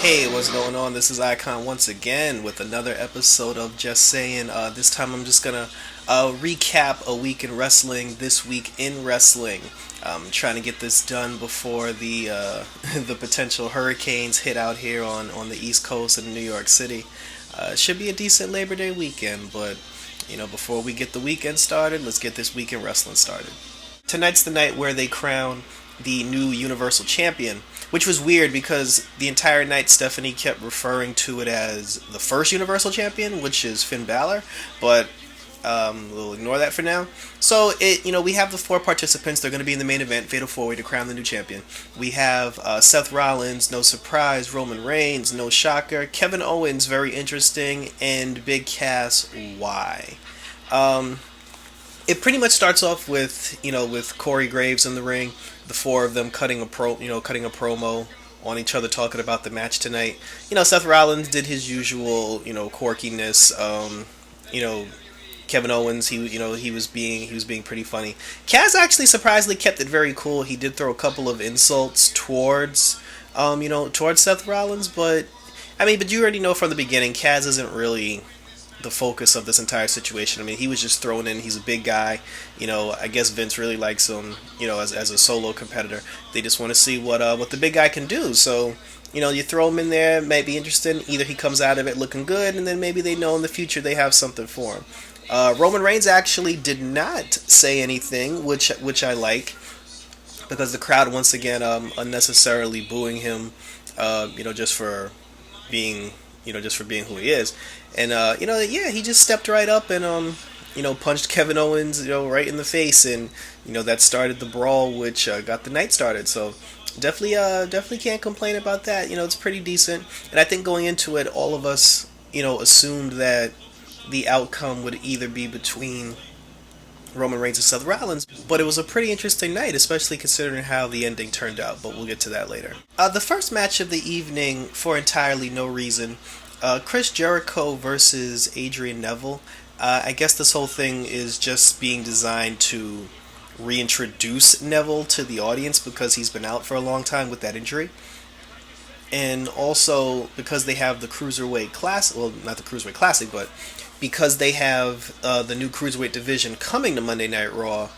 Hey, what's going on? This is Icon once again with another episode of Just Saying. This time I'm just gonna recap a week in wrestling. This week in wrestling, trying to get this done before the the potential hurricanes hit out here on the East Coast and New York City. It should be a decent Labor Day weekend, but before we get the weekend started, let's get this week in wrestling started. Tonight's the night where they crown the new Universal Champion, which was weird because the entire night Stephanie kept referring to it as the first Universal Champion, which is Finn Balor, but we'll ignore that for now. So we have the four participants. They're going to be in the main event, Fatal 4-Way to crown the new champion. We have Seth Rollins, no surprise. Roman Reigns, no shocker. Kevin Owens, very interesting, and Big Cass, why? It pretty much starts off with with Corey Graves in the ring, the four of them cutting a promo on each other, talking about the match tonight. Seth Rollins did his usual quirkiness. Kevin Owens, he was being pretty funny. Kaz actually surprisingly kept it very cool. He did throw a couple of insults towards Seth Rollins, but but you already know from the beginning, Kaz isn't really the focus of this entire situation. He was just thrown in. He's a big guy. I guess Vince really likes him, as a solo competitor. They just want to see what the big guy can do. So, you throw him in there, might be interesting. Either he comes out of it looking good, and then maybe they know in the future they have something for him. Roman Reigns actually did not say anything, which I like, because the crowd once again unnecessarily booing him, just for being who he is. And he just stepped right up and punched Kevin Owens right in the face, and that started the brawl, which got the night started. So definitely can't complain about that. It's pretty decent. And I think going into it, all of us assumed that the outcome would either be between Roman Reigns and Seth Rollins, but it was a pretty interesting night, especially considering how the ending turned out, but we'll get to that later. The first match of the evening, for entirely no reason, Chris Jericho versus Adrian Neville. I guess this whole thing is just being designed to reintroduce Neville to the audience because he's been out for a long time with that injury. And also because they have the Cruiserweight Classic, well, not the Cruiserweight Classic, but because they have the new Cruiserweight division coming to Monday Night Raw,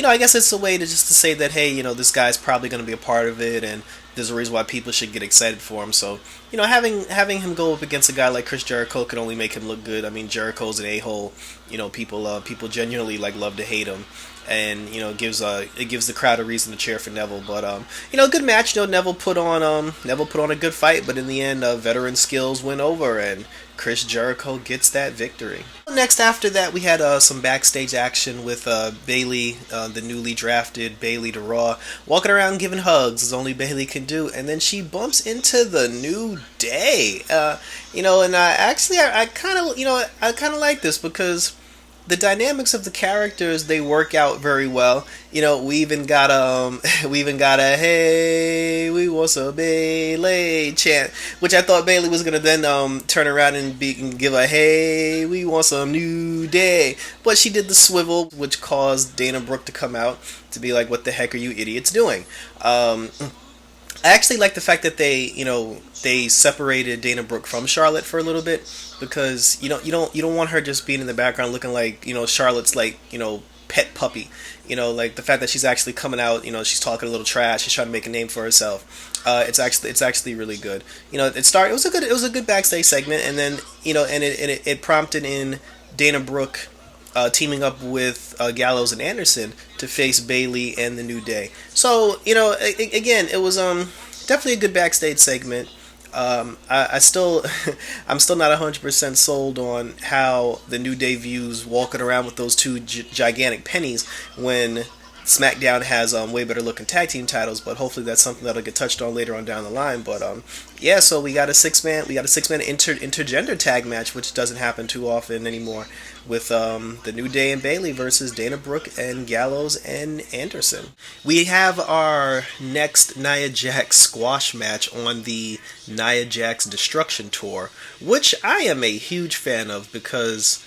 I guess it's a way to just to say that, hey, this guy's probably going to be a part of it, and there's a reason why people should get excited for him. So, having him go up against a guy like Chris Jericho could only make him look good. Jericho's an a-hole. People genuinely love to hate him, and it gives the crowd a reason to cheer for Neville. But good match. Neville put on a good fight, but in the end, veteran skills went over, and Chris Jericho gets that victory. Next, after that, we had some backstage action with Bayley, the newly drafted Bayley to Raw, walking around giving hugs as only Bayley can do, and then she bumps into the New Day. And I kind of like this because the dynamics of the characters, they work out very well. We even got a hey, we want some Bayley chant, which I thought Bayley was gonna then turn around and give a hey, we want some New Day, but she did the swivel, which caused Dana Brooke to come out to be like, what the heck are you idiots doing? I actually like the fact that they separated Dana Brooke from Charlotte for a little bit, because you don't want her just being in the background looking like Charlotte's pet puppy. The fact that she's actually coming out, she's talking a little trash, she's trying to make a name for herself. It's actually really good. It was a good backstage segment, and then it prompted in Dana Brooke teaming up with Gallows and Anderson to face Bayley and the New Day. So again, it was definitely a good backstage segment. I'm still not 100% sold on how the New Day views walking around with those two gigantic pennies when SmackDown has way better looking tag team titles, but hopefully that's something that'll get touched on later on down the line. But so we got a six man intergender tag match, which doesn't happen too often anymore, with the New Day and Bayley versus Dana Brooke and Gallows and Anderson. We have our next Nia Jax squash match on the Nia Jax Destruction Tour, which I am a huge fan of because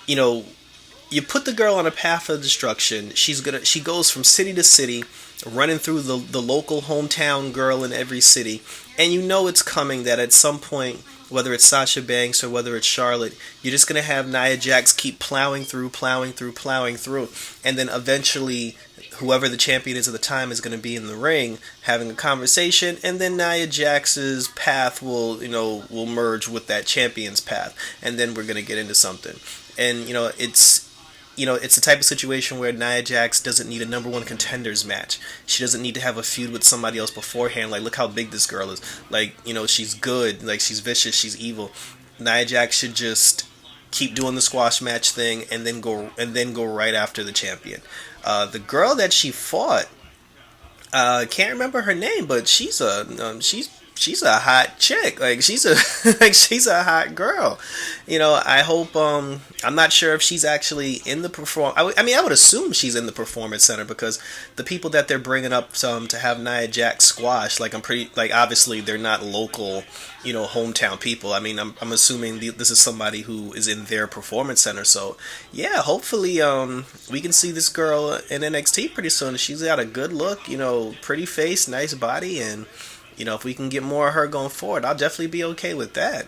you put the girl on a path of destruction. She goes from city to city, running through the local hometown girl in every city, and you know it's coming that at some point, whether it's Sasha Banks or whether it's Charlotte, you're just gonna have Nia Jax keep plowing through, plowing through, plowing through, and then eventually whoever the champion is at the time is going to be in the ring having a conversation, and then Nia Jax's path will merge with that champion's path, and then we're going to get into something. And it's the type of situation where Nia Jax doesn't need a number one contenders match. She doesn't need to have a feud with somebody else beforehand. Like, look how big this girl is. Like, she's good. Like, she's vicious. She's evil. Nia Jax should just keep doing the squash match thing and then go right after the champion. The girl that she fought, can't remember her name, but she's a hot chick. Like, she's a she's a hot girl. I hope. I'm not sure if she's actually in the I would assume she's in the performance center, because the people that they're bringing up to have Nia Jax squash, like, obviously they're not local, hometown people. I mean, I'm assuming this is somebody who is in their performance center. So yeah, hopefully we can see this girl in NXT pretty soon. She's got a good look, pretty face, nice body, and if we can get more of her going forward, I'll definitely be okay with that.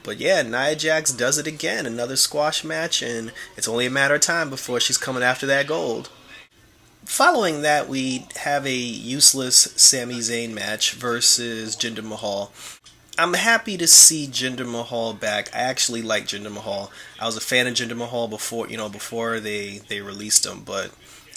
But yeah, Nia Jax does it again. Another squash match, and it's only a matter of time before she's coming after that gold. Following that, we have a useless Sami Zayn match versus Jinder Mahal. I'm happy to see Jinder Mahal back. I actually like Jinder Mahal. I was a fan of Jinder Mahal before they released him, but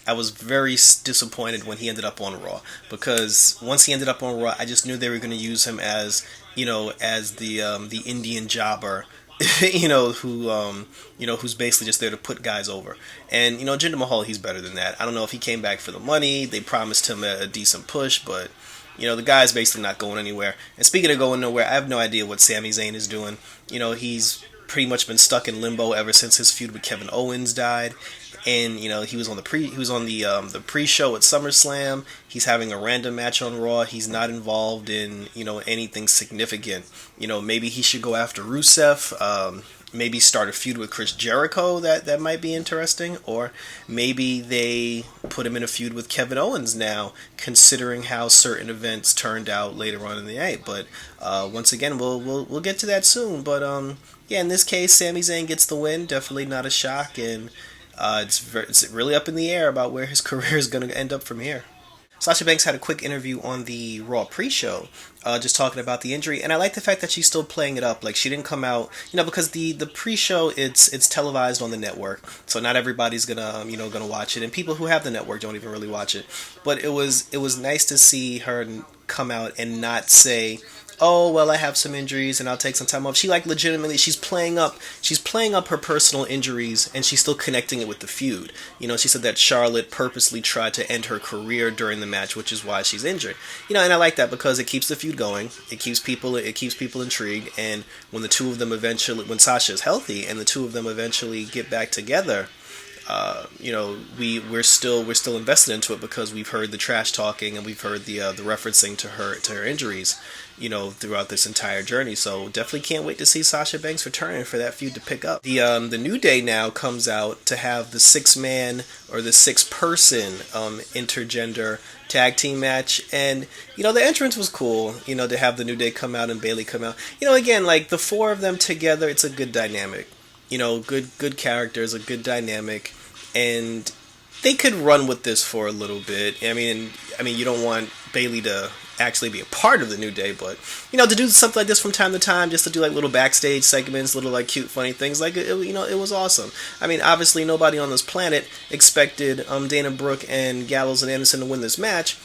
I was very disappointed when he ended up on Raw, because once he ended up on Raw, I just knew they were going to use him as the Indian jobber, who's basically just there to put guys over. And Jinder Mahal, he's better than that. I don't know if he came back for the money. They promised him a decent push, but the guy's basically not going anywhere. And speaking of going nowhere, I have no idea what Sami Zayn is doing. He's pretty much been stuck in limbo ever since his feud with Kevin Owens died. And he was on the pre-show at SummerSlam. He's having a random match on Raw. He's not involved in anything significant. Maybe he should go after Rusev. Maybe start a feud with Chris Jericho. That might be interesting. Or maybe they put him in a feud with Kevin Owens now, considering how certain events turned out later on in the night. But once again, we'll get to that soon. But yeah, in this case, Sami Zayn gets the win. Definitely not a shock, and it's really up in the air about where his career is going to end up from here. Sasha Banks had a quick interview on the Raw pre-show, just talking about the injury, and I like the fact that she's still playing it up. Like, she didn't come out, because the pre-show, it's televised on the network, so not everybody's gonna watch it, and people who have the network don't even really watch it. But it was nice to see her come out and not say, oh, well, I have some injuries and I'll take some time off. She legitimately, she's playing up her personal injuries, and she's still connecting it with the feud. She said that Charlotte purposely tried to end her career during the match, which is why she's injured. And I like that, because it keeps the feud going. It keeps people intrigued, and when when Sasha is healthy and the two of them eventually get back together, we're still invested into it, because we've heard the trash talking and we've heard the referencing to her injuries, throughout this entire journey. So definitely can't wait to see Sasha Banks returning for that feud to pick up. The New Day now comes out to have the 6-man or the 6-person intergender tag team match, and the entrance was cool. To have the New Day come out and Bayley come out. Again, like, the four of them together, it's a good dynamic. Good characters, a good dynamic, and they could run with this for a little bit. I mean, you don't want Bayley to actually be a part of the New Day, but to do something like this from time to time, just to do like little backstage segments, little like cute, funny things, like it was awesome. I mean, obviously nobody on this planet expected Dana Brooke and Gallows and Anderson to win this match,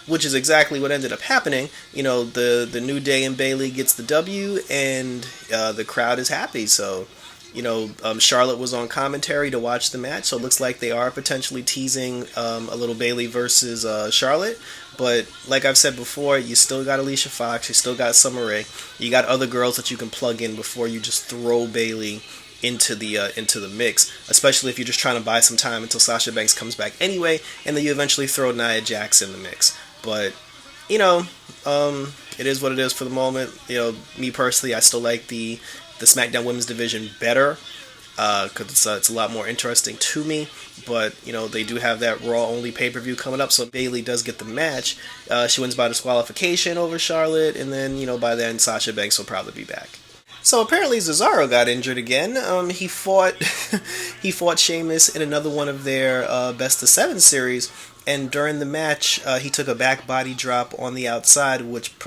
which is exactly what ended up happening. The New Day and Bayley gets the W, and the crowd is happy. So, Charlotte was on commentary to watch the match, so it looks like they are potentially teasing a little Bayley versus Charlotte. But like I've said before, you still got Alicia Fox, you still got Summer Rae, you got other girls that you can plug in before you just throw Bayley into the mix, especially if you're just trying to buy some time until Sasha Banks comes back anyway, and then you eventually throw Nia Jax in the mix. But it is what it is for the moment. Me personally, I still like the SmackDown Women's Division better. because it's a lot more interesting to me. But they do have that Raw only pay per view coming up, so Bayley does get the match. She wins by disqualification over Charlotte, and then by then Sasha Banks will probably be back. So apparently Cesaro got injured again. He fought he fought Sheamus in another one of their best of seven series, and during the match he took a back body drop on the outside, which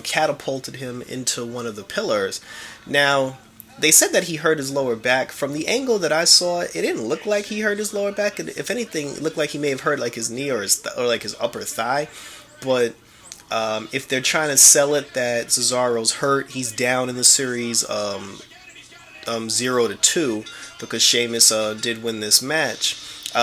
catapulted him into one of the pillars. Now they said that he hurt his lower back. From the angle that I saw, it didn't look like he hurt his lower back. If anything, it looked like he may have hurt like his knee or like his upper thigh. But if they're trying to sell it that Cesaro's hurt, he's down in the series 0-2 because Sheamus did win this match.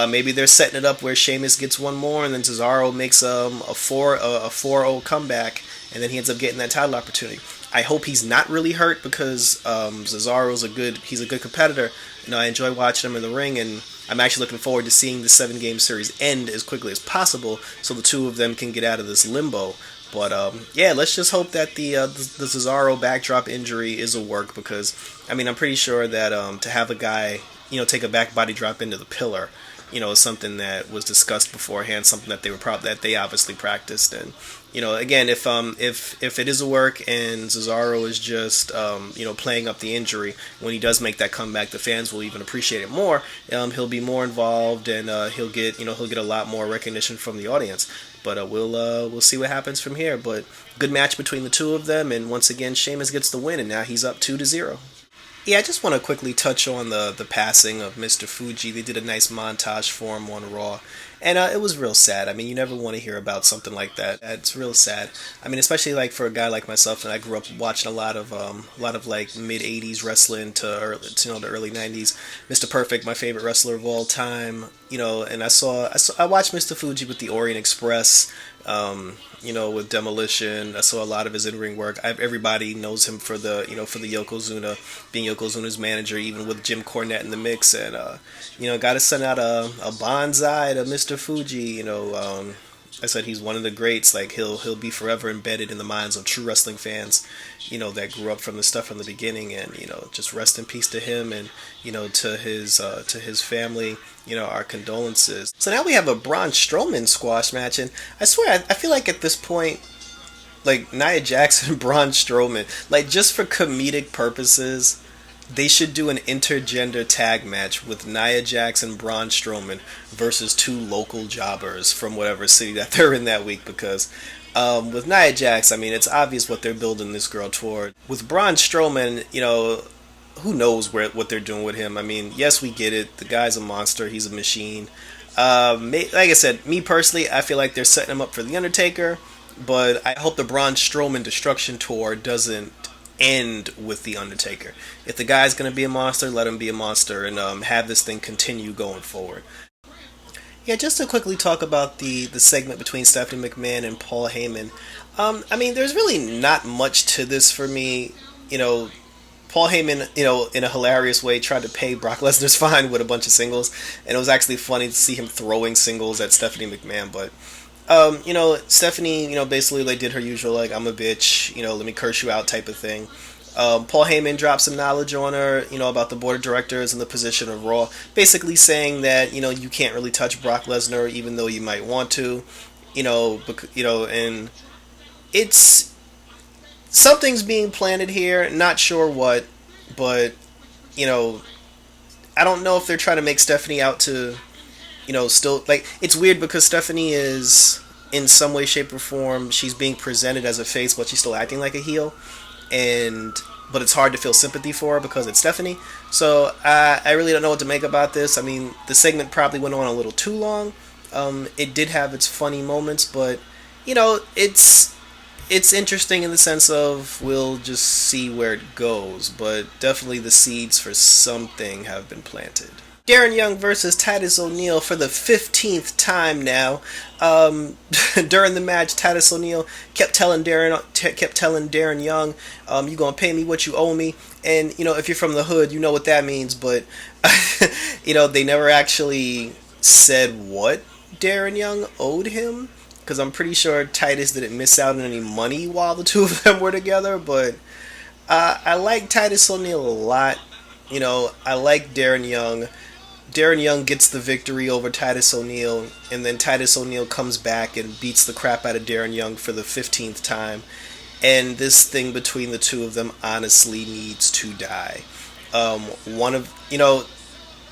Maybe they're setting it up where Sheamus gets one more and then Cesaro makes a 4-0 comeback and then he ends up getting that title opportunity. I hope he's not really hurt because Cesaro's he's a good competitor. I enjoy watching him in the ring, and I'm actually looking forward to seeing the 7-game series end as quickly as possible so the two of them can get out of this limbo. But yeah, let's just hope that the Cesaro backdrop injury is a work, because I'm pretty sure that to have a guy take a back body drop into the pillar is something that was discussed beforehand, something that they obviously practiced. And again, if it is a work and Cesaro is just playing up the injury, when he does make that comeback, the fans will even appreciate it more. He'll be more involved, and he'll get a lot more recognition from the audience. But we'll see what happens from here. But good match between the two of them, and once again Sheamus gets the win, and now he's up 2-0. Yeah, I just want to quickly touch on the passing of Mr. Fuji. They did a nice montage for him on Raw, and it was real sad. You never want to hear about something like that. It's real sad. Especially like for a guy like myself, and I grew up watching a lot of like mid '80s wrestling to the early '90s. Mr. Perfect, my favorite wrestler of all time. And I watched Mr. Fuji with the Orient Express. With Demolition. I saw a lot of his in-ring work. Everybody knows him for the Yokozuna, being Yokozuna's manager, even with Jim Cornette in the mix. And, got to send out a bonsai to Mr. Fuji. I said he's one of the greats. Like, he'll be forever embedded in the minds of true wrestling fans, that grew up from the stuff from the beginning. And, just rest in peace to him, and, to his family. Our condolences. So now we have a Braun Strowman squash match, and I swear, I feel like at this point, like, Nia Jax and Braun Strowman, like, just for comedic purposes, they should do an intergender tag match with Nia Jax and Braun Strowman versus two local jobbers from whatever city that they're in that week, because with Nia Jax, it's obvious what they're building this girl toward. With Braun Strowman, who knows what they're doing with him. Yes, we get it. The guy's a monster. He's a machine. Like I said, me personally, I feel like they're setting him up for The Undertaker, but I hope the Braun Strowman Destruction Tour doesn't end with The Undertaker. If the guy's going to be a monster, let him be a monster, and have this thing continue going forward. Yeah, just to quickly talk about the segment between Stephanie McMahon and Paul Heyman. There's really not much to this for me. Paul Heyman, in a hilarious way, tried to pay Brock Lesnar's fine with a bunch of singles, and it was actually funny to see him throwing singles at Stephanie McMahon. But, Stephanie, basically they did her usual, like, I'm a bitch, let me curse you out type of thing. Paul Heyman dropped some knowledge on her, about the board of directors and the position of Raw, basically saying that, you can't really touch Brock Lesnar even though you might want to, and it's... something's being planted here, not sure what, but, I don't know if they're trying to make Stephanie out to, still, like, it's weird because Stephanie is, in some way, shape, or form, she's being presented as a face, but she's still acting like a heel, but it's hard to feel sympathy for her because it's Stephanie, so I really don't know what to make about this. The segment probably went on a little too long. It did have its funny moments, but, it's interesting in the sense of we'll just see where it goes, but definitely the seeds for something have been planted. Darren Young versus Titus O'Neil for the 15th time now. During the match, Titus O'Neil kept telling Darren Young, "You gonna pay me what you owe me." And if you're from the hood, you know what that means. But they never actually said what Darren Young owed him, because I'm pretty sure Titus didn't miss out on any money while the two of them were together. But I like Titus O'Neil a lot. I like Darren Young. Darren Young gets the victory over Titus O'Neil, and then Titus O'Neil comes back and beats the crap out of Darren Young for the 15th time. And this thing between the two of them honestly needs to die. One of,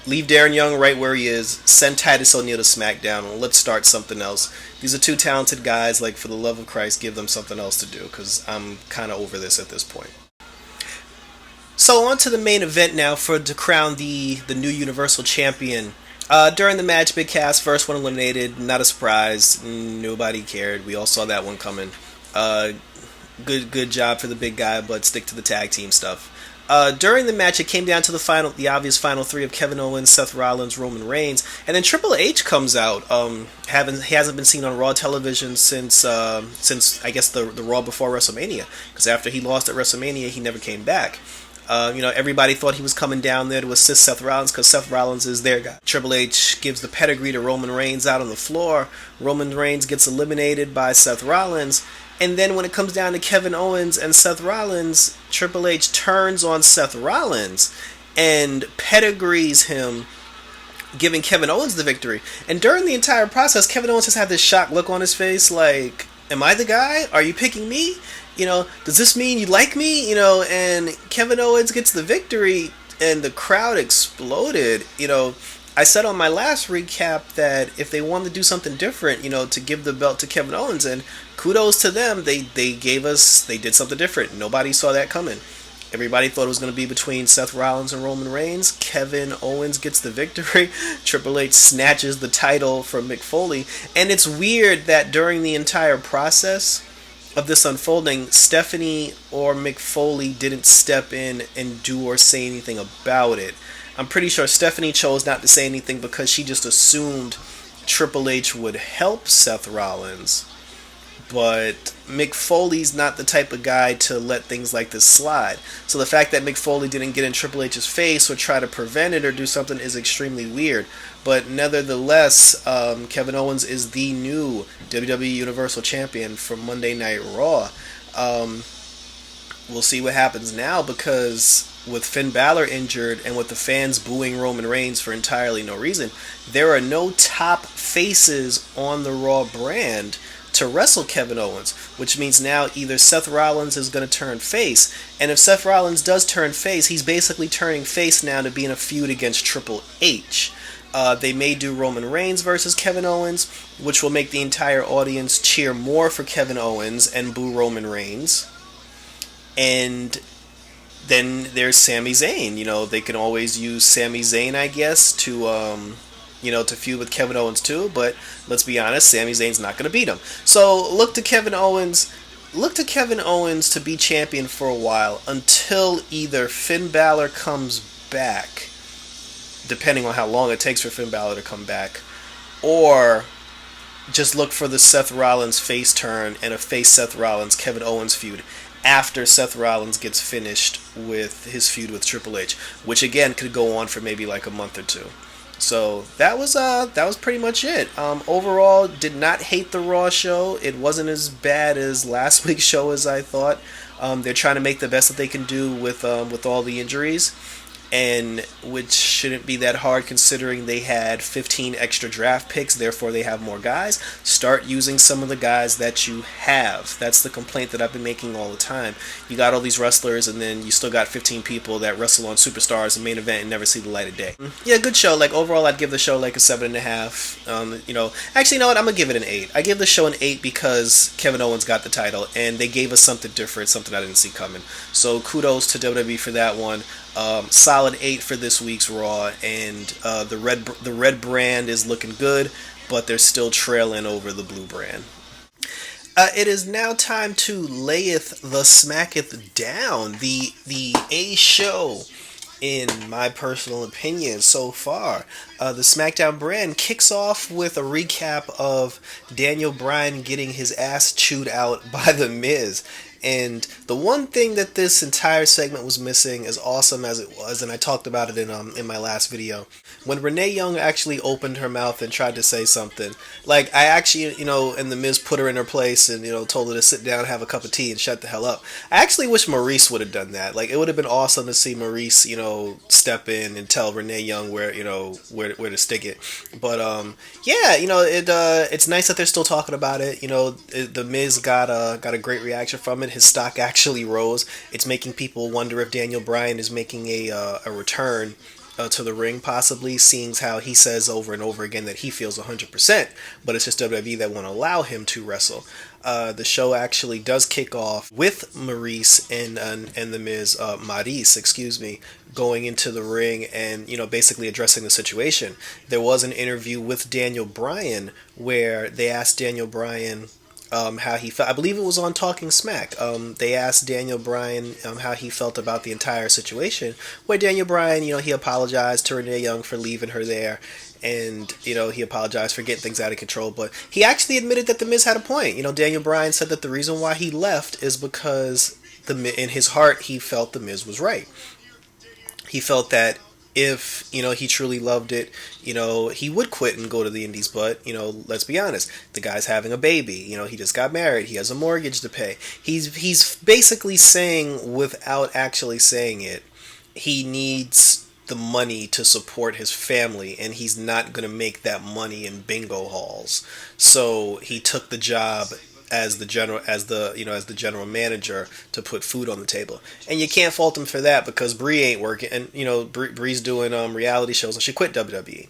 leave Darren Young right where he is, send Titus O'Neil to SmackDown, and let's start something else. These are two talented guys, like, for the love of Christ, give them something else to do, because I'm kind of over this at this point. So on to the main event now to crown the new Universal Champion. During the match, Big Cass, first one eliminated, not a surprise, nobody cared, we all saw that one coming. Good job for the big guy, but stick to the tag team stuff. During the match, it came down to the obvious final three of Kevin Owens, Seth Rollins, Roman Reigns, and then Triple H comes out. He hasn't been seen on Raw television since I guess the Raw before WrestleMania, because after he lost at WrestleMania, he never came back. Everybody thought he was coming down there to assist Seth Rollins because Seth Rollins is their guy. Triple H gives the pedigree to Roman Reigns out on the floor. Roman Reigns gets eliminated by Seth Rollins. And then when it comes down to Kevin Owens and Seth Rollins, Triple H turns on Seth Rollins and pedigrees him, giving Kevin Owens the victory. And during the entire process, Kevin Owens has had this shocked look on his face like, am I the guy? Are you picking me? Does this mean you like me? And Kevin Owens gets the victory and the crowd exploded. I said on my last recap that if they wanted to do something different, to give the belt to Kevin Owens, and kudos to them, they did something different. Nobody saw that coming. Everybody thought it was going to be between Seth Rollins and Roman Reigns. Kevin Owens gets the victory. Triple H snatches the title from Mick Foley. And it's weird that during the entire process of this unfolding, Stephanie or Mick Foley didn't step in and do or say anything about it. I'm pretty sure Stephanie chose not to say anything because she just assumed Triple H would help Seth Rollins. But Mick Foley's not the type of guy to let things like this slide. So the fact that Mick Foley didn't get in Triple H's face or try to prevent it or do something is extremely weird. But nevertheless, Kevin Owens is the new WWE Universal Champion from Monday Night Raw. We'll see what happens now, because with Finn Balor injured and with the fans booing Roman Reigns for entirely no reason, there are no top faces on the Raw brand to wrestle Kevin Owens, which means now either Seth Rollins is going to turn face, and if Seth Rollins does turn face, he's basically turning face now to be in a feud against Triple H. They may do Roman Reigns versus Kevin Owens, which will make the entire audience cheer more for Kevin Owens and boo Roman Reigns. And then there's Sami Zayn. They can always use Sami Zayn, I guess, to feud with Kevin Owens too, but let's be honest, Sami Zayn's not going to beat him. So look to Kevin Owens to be champion for a while until either Finn Balor comes back, depending on how long it takes for Finn Balor to come back, or just look for the Seth Rollins face turn and a face Seth Rollins Kevin Owens feud after Seth Rollins gets finished with his feud with Triple H, which again could go on for maybe like a month or two. So that was pretty much it. Overall, did not hate the Raw show. It wasn't as bad as last week's show as I thought. They're trying to make the best that they can do with all the injuries, and which shouldn't be that hard considering they had 15 extra draft picks, therefore they have more guys. Start using some of the guys that you have. That's the complaint that I've been making all the time. You got all these wrestlers and then you still got 15 people that wrestle on Superstars and main event and never see the light of day. Yeah, good show. Like overall I'd give the show like a 7.5. Actually, you know what, I'm gonna give it an 8. I give the show an 8 because Kevin Owens got the title and they gave us something different, something I didn't see coming. So kudos to WWE for that one. Solid 8 for this week's Raw, and the red brand is looking good, but they're still trailing over the blue brand. It is now time to layeth the smacketh down, the A show, in my personal opinion so far. The SmackDown brand kicks off with a recap of Daniel Bryan getting his ass chewed out by The Miz. And the one thing that this entire segment was missing, as awesome as it was, and I talked about it in my last video, when Renee Young actually opened her mouth and tried to say something, like I actually, and the Miz put her in her place and told her to sit down, have a cup of tea, and shut the hell up. I actually wish Maurice would have done that. Like, it would have been awesome to see Maurice, step in and tell Renee Young where to stick it. But yeah, it's nice that they're still talking about it. The Miz got a great reaction from it. His stock actually rose. It's making people wonder if Daniel Bryan is making a return to the ring, possibly, seeing how he says over and over again that he feels 100%, but it's just WWE that won't allow him to wrestle. The show actually does kick off with Maurice and the Miz, Maurice, excuse me, going into the ring and basically addressing the situation. There was an interview with Daniel Bryan where they asked Daniel Bryan how he felt. I believe it was on Talking Smack. They asked Daniel Bryan how he felt about the entire situation, where Daniel Bryan, he apologized to Renee Young for leaving her there, and he apologized for getting things out of control, but he actually admitted that the Miz had a point. Daniel Bryan said that the reason why he left is because in his heart he felt the Miz was right. He felt that if he truly loved it, he would quit and go to the indies. But let's be honest, the guy's having a baby. He just got married. He has a mortgage to pay. He's basically saying, without actually saying it, he needs the money to support his family, and he's not going to make that money in bingo halls. So he took the job as the general manager to put food on the table, and you can't fault him for that, because Brie ain't working, and Brie's doing reality shows, and she quit WWE.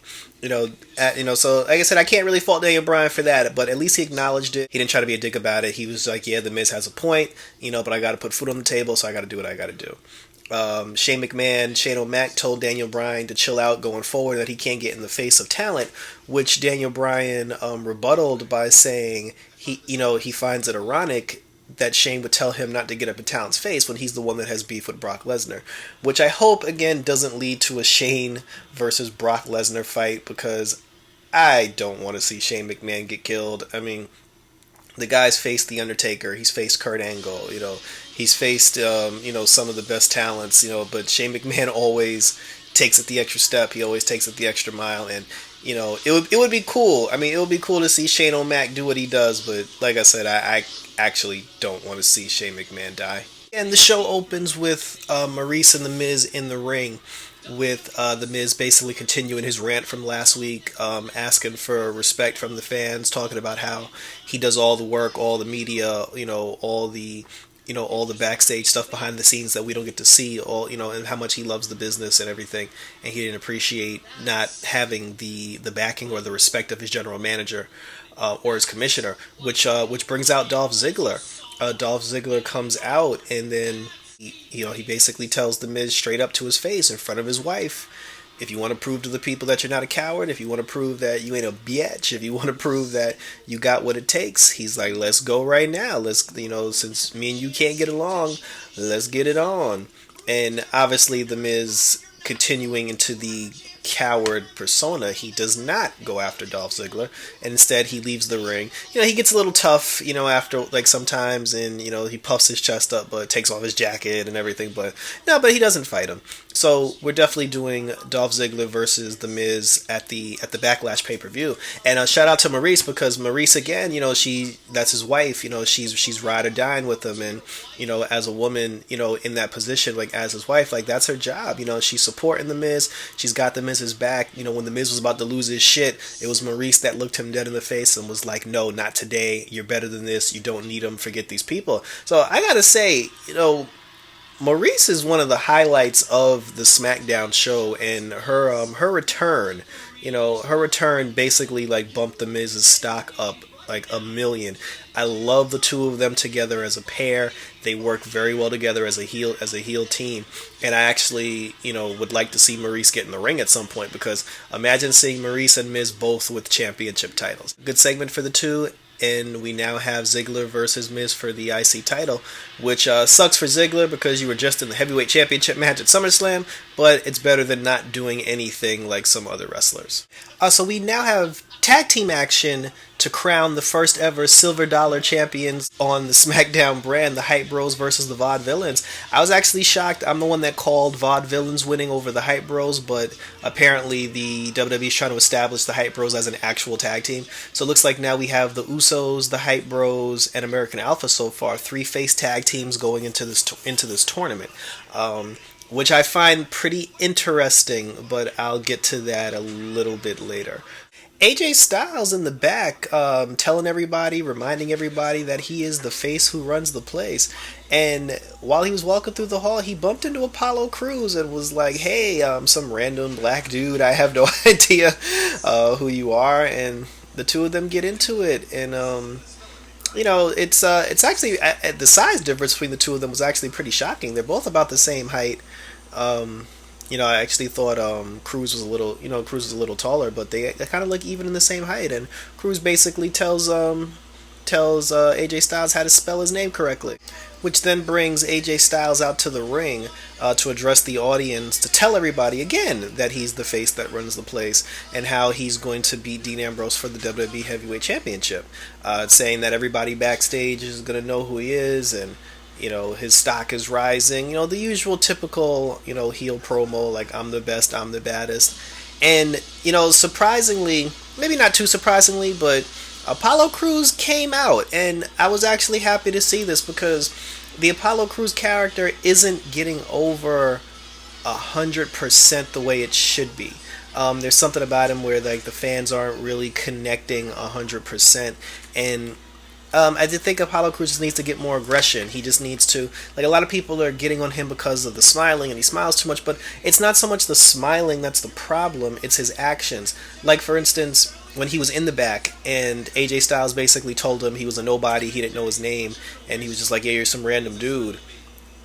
So like I said, I can't really fault Daniel Bryan for that, but at least he acknowledged it. He didn't try to be a dick about it. He was like, yeah, the Miz has a point, but I got to put food on the table, so I got to do what I got to do. Shane O'Mac told Daniel Bryan to chill out going forward, that he can't get in the face of talent, which Daniel Bryan rebutted by saying he finds it ironic that Shane would tell him not to get up in talent's face when he's the one that has beef with Brock Lesnar, which I hope, again, doesn't lead to a Shane versus Brock Lesnar fight, because I don't want to see Shane McMahon get killed. I mean, the guy's faced The Undertaker, he's faced Kurt Angle, he's faced, some of the best talents, but Shane McMahon always takes it the extra step, he always takes it the extra mile, and, it would be cool. I mean, it would be cool to see Shane O'Mac do what he does, but like I said, I actually don't want to see Shane McMahon die. And the show opens with Maurice and The Miz in the ring, with The Miz basically continuing his rant from last week, asking for respect from the fans, talking about how he does all the work, all the media, all the backstage stuff behind the scenes that we don't get to see, and how much he loves the business and everything, and he didn't appreciate not having the backing or the respect of his general manager or his commissioner, which brings out Dolph Ziggler. Dolph Ziggler comes out, and then he basically tells the Miz straight up to his face in front of his wife, if you want to prove to the people that you're not a coward, if you want to prove that you ain't a bitch, if you want to prove that you got what it takes, he's like, let's go right now. Let's, since me and you can't get along, let's get it on. And obviously the Miz, continuing into the coward persona, he does not go after Dolph Ziggler, and instead he leaves the ring. He gets a little tough, after, like, sometimes, and, he puffs his chest up, but takes off his jacket and everything, but he doesn't fight him. So we're definitely doing Dolph Ziggler versus The Miz at the Backlash pay-per-view. And shout out to Maurice, because Maurice, again, that's his wife, she's ride or dying with him, and, as a woman, in that position, like, as his wife, like, that's her job. She's supporting The Miz, she's got The Miz's back. When The Miz was about to lose his shit, it was Maurice that looked him dead in the face and was like, no, not today, you're better than this, you don't need him, forget these people. So I gotta say, Maurice is one of the highlights of the SmackDown show, and her return, her return basically, like, bumped The Miz's stock up like a million. I love the two of them together as a pair. They work very well together as a heel team. And I actually, would like to see Maurice get in the ring at some point, because imagine seeing Maurice and Miz both with championship titles. Good segment for the two. And we now have Ziggler versus Miz for the IC title, which sucks for Ziggler because you were just in the heavyweight championship match at SummerSlam, but it's better than not doing anything like some other wrestlers. So we now have tag team action to crown the first ever silver dollar champions on the SmackDown brand, the Hype Bros versus the Vaudevillains. I was actually shocked. I'm the one that called Vaudevillains winning over the Hype Bros, but apparently the WWE is trying to establish the Hype Bros as an actual tag team. So it looks like now we have the Usos, the Hype Bros, and American Alpha so far, three face tag teams going into this tournament. Which I find pretty interesting, but I'll get to that a little bit later. AJ Styles in the back, telling everybody, reminding everybody that he is the face who runs the place. And while he was walking through the hall, he bumped into Apollo Crews and was like, "Hey, some random black dude. I have no idea who you are." And the two of them get into it, and it's actually the size difference between the two of them was actually pretty shocking. They're both about the same height. I actually thought Cruz was a little taller, but they kind of look even in the same height. And Cruz basically tells AJ Styles how to spell his name correctly, which then brings AJ Styles out to the ring to address the audience, to tell everybody again that he's the face that runs the place and how he's going to beat Dean Ambrose for the WWE Heavyweight Championship, saying that everybody backstage is going to know who he is, and his stock is rising. The usual typical, heel promo, like, I'm the best, I'm the baddest. And, surprisingly, maybe not too surprisingly, but Apollo Crews came out. And I was actually happy to see this because the Apollo Crews character isn't getting over 100% the way it should be. There's something about him where, like, the fans aren't really connecting 100%. And I did think Apollo Crews just needs to get more aggression. He just needs to, like, a lot of people are getting on him because of the smiling, and he smiles too much, but it's not so much the smiling that's the problem, it's his actions. Like, for instance, when he was in the back, and AJ Styles basically told him he was a nobody, he didn't know his name, and he was just like, "Yeah, you're some random dude."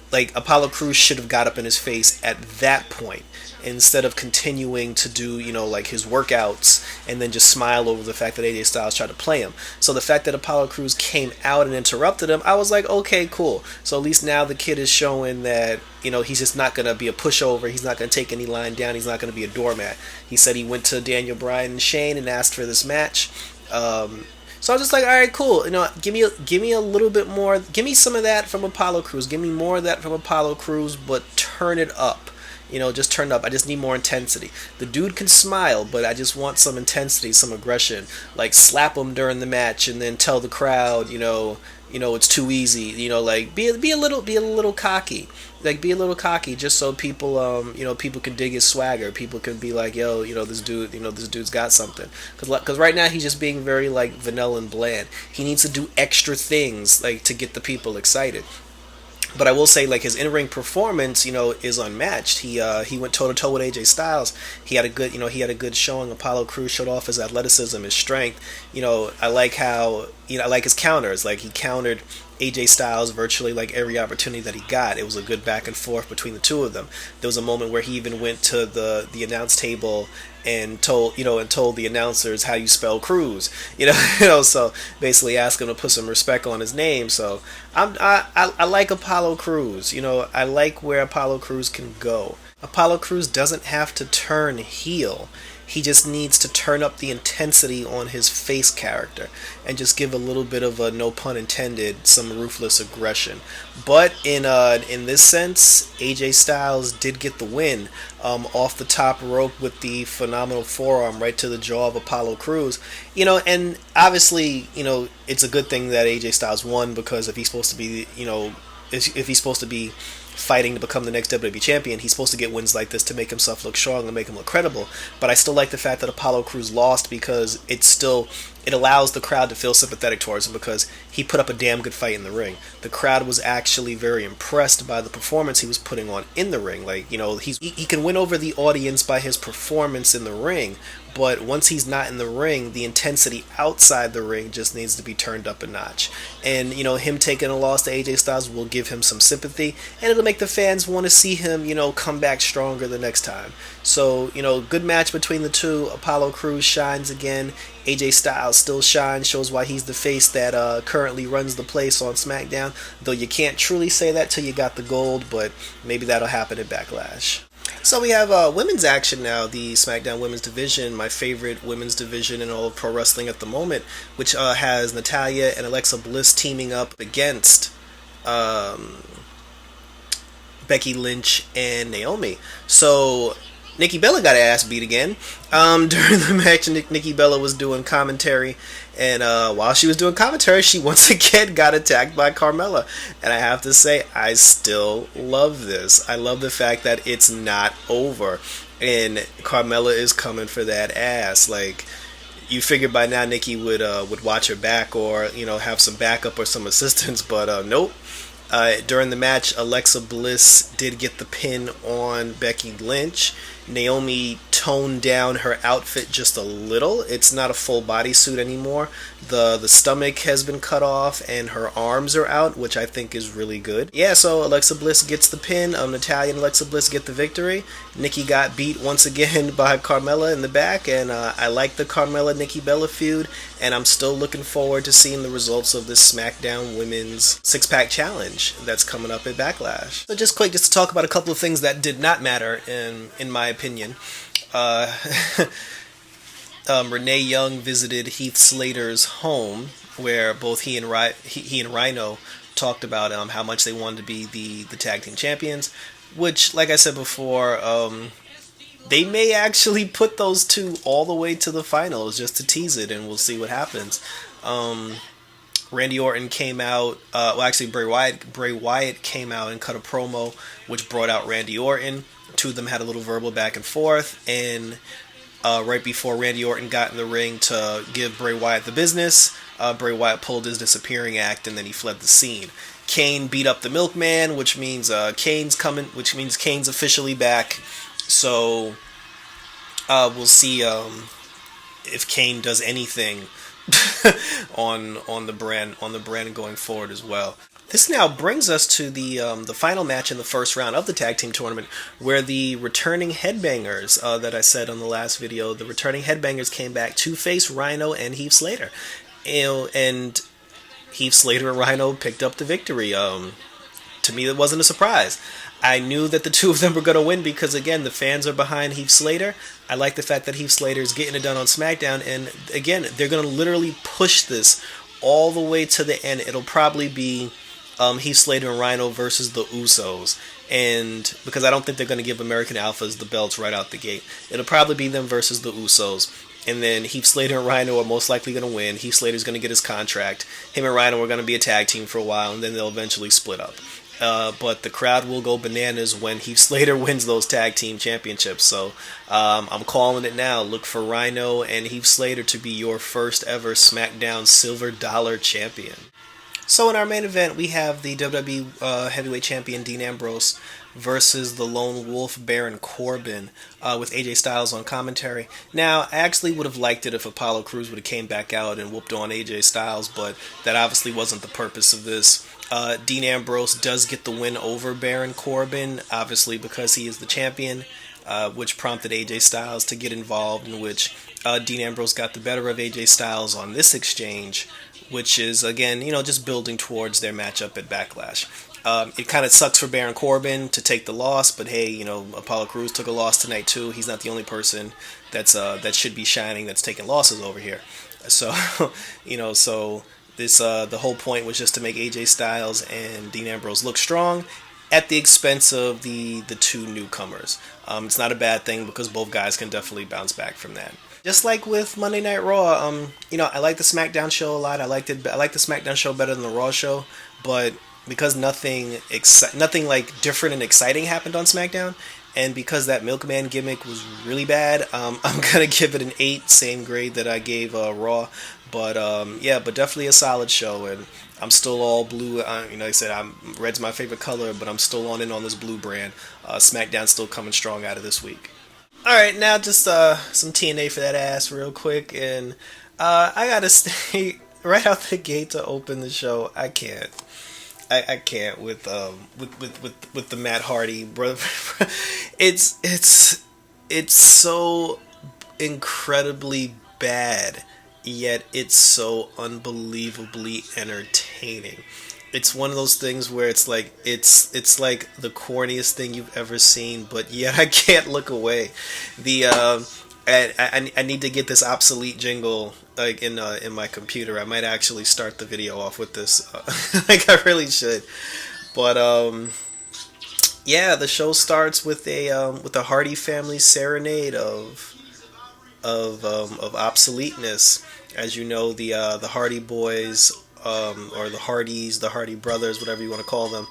Like, Apollo Crews should have got up in his face at that point, instead of continuing to do, like, his workouts and then just smile over the fact that AJ Styles tried to play him. So the fact that Apollo Crews came out and interrupted him, I was like, okay, cool. So at least now the kid is showing that, he's just not going to be a pushover. He's not going to take any line down. He's not going to be a doormat. He said he went to Daniel Bryan and Shane and asked for this match. So I was just like, all right, cool. Give me a little bit more. Give me some of that from Apollo Crews. Give me more of that from Apollo Crews, but turn it up. Just turn it up. I just need more intensity. The dude can smile, but I just want some intensity, some aggression. Like, slap him during the match and then tell the crowd, it's too easy. Like, be a little cocky. Like, be a little cocky, just so people, people can dig his swagger. People can be like, yo, this dude's got something. Because right now he's just being very, like, vanilla and bland. He needs to do extra things, like, to get the people excited. But I will say, like, his in-ring performance, is unmatched. He went toe-to-toe with AJ Styles. He had a good showing. Apollo Crews showed off his athleticism, his strength. I like how, I like his counters. Like, he countered AJ Styles virtually, like, every opportunity that he got. It was a good back and forth between the two of them. There was a moment where he even went to the announce table and told the announcers how you spell Cruz, so basically ask him to put some respect on his name. So I like Apollo Crews. I like where Apollo Crews can go. Apollo Crews doesn't have to turn heel. He just needs to turn up the intensity on his face character and just give a little bit of a, no pun intended, some ruthless aggression. But in this sense, AJ Styles did get the win off the top rope with the phenomenal forearm right to the jaw of Apollo Crews. And obviously, it's a good thing that AJ Styles won, because if he's supposed to be, if he's supposed to be fighting to become the next WWE champion, he's supposed to get wins like this to make himself look strong and make him look credible. But I still like the fact that Apollo Crews lost, because it allows the crowd to feel sympathetic towards him, because he put up a damn good fight in the ring. The crowd was actually very impressed by the performance he was putting on in the ring. Like, he can win over the audience by his performance in the ring, but once he's not in the ring, the intensity outside the ring just needs to be turned up a notch. And, him taking a loss to AJ Styles will give him some sympathy, and it'll make the fans want to see him, come back stronger the next time. So, good match between the two. Apollo Crews shines again. AJ Styles still shines, shows why he's the face that currently runs the place on SmackDown. Though you can't truly say that till you got the gold, but maybe that'll happen at Backlash. So we have women's action now, the SmackDown Women's Division, my favorite women's division in all of pro wrestling at the moment, which has Natalya and Alexa Bliss teaming up against um, Becky Lynch and Naomi. So Nikki Bella got her ass beat again. During the match, Nikki Bella was doing commentary, and while she was doing commentary, she once again got attacked by Carmella. And I have to say, I still love this. I love the fact that it's not over, and Carmella is coming for that ass. Like, you figured by now Nikki would watch her back, or have some backup or some assistance, but nope. During the match, Alexa Bliss did get the pin on Becky Lynch. Naomi toned down her outfit just a little. It's not a full bodysuit anymore. The stomach has been cut off and her arms are out, which I think is really good. Yeah, so Alexa Bliss gets the pin. Natalya and Alexa Bliss get the victory. Nikki got beat once again by Carmella in the back, and I like the Carmella Nikki Bella feud, and I'm still looking forward to seeing the results of this SmackDown Women's Six-Pack Challenge that's coming up at Backlash. So just quick, just to talk about a couple of things that did not matter in my opinion. Uh, Renee Young visited Heath Slater's home, where both he and Rhino talked about how much they wanted to be the tag team champions. Which, like I said before, they may actually put those two all the way to the finals just to tease it, and we'll see what happens. Randy Orton came out. Well, actually, Bray Wyatt came out and cut a promo, which brought out Randy Orton. Two of them had a little verbal back and forth, and right before Randy Orton got in the ring to give Bray Wyatt the business, Bray Wyatt pulled his disappearing act, and then he fled the scene. Kane beat up the Milkman, which means Kane's coming, which means Kane's officially back. So we'll see if Kane does anything on the brand going forward as well. This now brings us to the final match in the first round of the tag team tournament, where the returning headbangers that I said on the last video, the returning headbangers came back to face Rhino and Heath Slater, and Heath Slater and Rhino picked up the victory. To me, it wasn't a surprise. I knew that the two of them were going to win because, again, the fans are behind Heath Slater. I like the fact that Heath Slater is getting it done on SmackDown, and again, they're going to literally push this all the way to the end. It'll probably be Heath Slater and Rhino versus the Usos, and because I don't think they're going to give American Alphas the belts right out the gate, it'll probably be them versus the Usos. And then Heath Slater and Rhino are most likely going to win. Heath Slater's going to get his contract. Him and Rhino are going to be a tag team for a while, and then they'll eventually split up. But the crowd will go bananas when Heath Slater wins those tag team championships. So I'm calling it now. Look for Rhino and Heath Slater to be your first ever SmackDown Silver Dollar champion. So in our main event, we have the WWE Heavyweight Champion Dean Ambrose versus the Lone Wolf Baron Corbin with AJ Styles on commentary. Now, I actually would have liked it if Apollo Crews would have came back out and whooped on AJ Styles, but that obviously wasn't the purpose of this. Dean Ambrose does get the win over Baron Corbin, obviously because he is the champion, which prompted AJ Styles to get involved, in which Dean Ambrose got the better of AJ Styles on this exchange, which is, again, just building towards their matchup at Backlash. It kind of sucks for Baron Corbin to take the loss, but hey, Apollo Crews took a loss tonight too. He's not the only person that should be shining that's taking losses over here. So, so this the whole point was just to make AJ Styles and Dean Ambrose look strong at the expense of the two newcomers. It's not a bad thing because both guys can definitely bounce back from that. Just like with Monday Night Raw, I like the SmackDown show a lot. I like the SmackDown show better than the Raw show, but because nothing like different and exciting happened on SmackDown, and because that Milkman gimmick was really bad, I'm gonna give it an 8, same grade that I gave Raw. But but definitely a solid show, and I'm still all blue. Like I said, red's my favorite color, but I'm still on this blue brand. SmackDown's still coming strong out of this week. All right, now just some TNA for that ass real quick, and I gotta say right out the gate to open the show, I can't with the Matt Hardy brother. It's so incredibly bad, yet it's so unbelievably entertaining. it's one of those things where it's like the corniest thing you've ever seen, but yet I can't look away. The I need to get this obsolete jingle like in my computer. I might actually start the video off with this. Like I really should. But yeah, the show starts with a Hardy family serenade of obsoleteness. As you know, the Hardy Boys, or the Hardys, the Hardy Brothers, whatever you want to call them,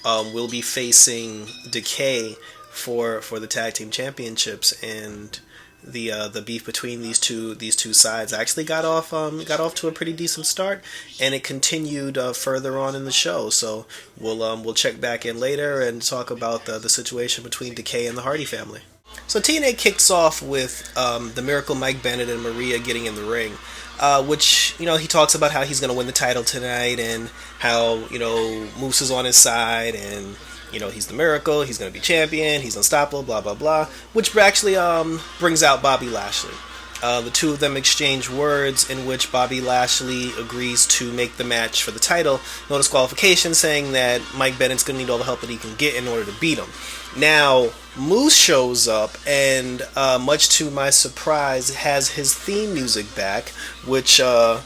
will be facing Decay for the tag team championships, and the beef between these two sides actually got off to a pretty decent start, and it continued further on in the show. So we'll check back in later and talk about the situation between Decay and the Hardy family. So TNA kicks off with the Miracle Mike Bennett and Maria getting in the ring, which, he talks about how he's going to win the title tonight, and how, Moose is on his side, and, he's the Miracle, he's going to be champion, he's unstoppable, blah, blah, blah, which actually brings out Bobby Lashley. The two of them exchange words in which Bobby Lashley agrees to make the match for the title, no disqualification, saying that Mike Bennett's going to need all the help that he can get in order to beat him. Now, Moose shows up, and much to my surprise, has his theme music back, which the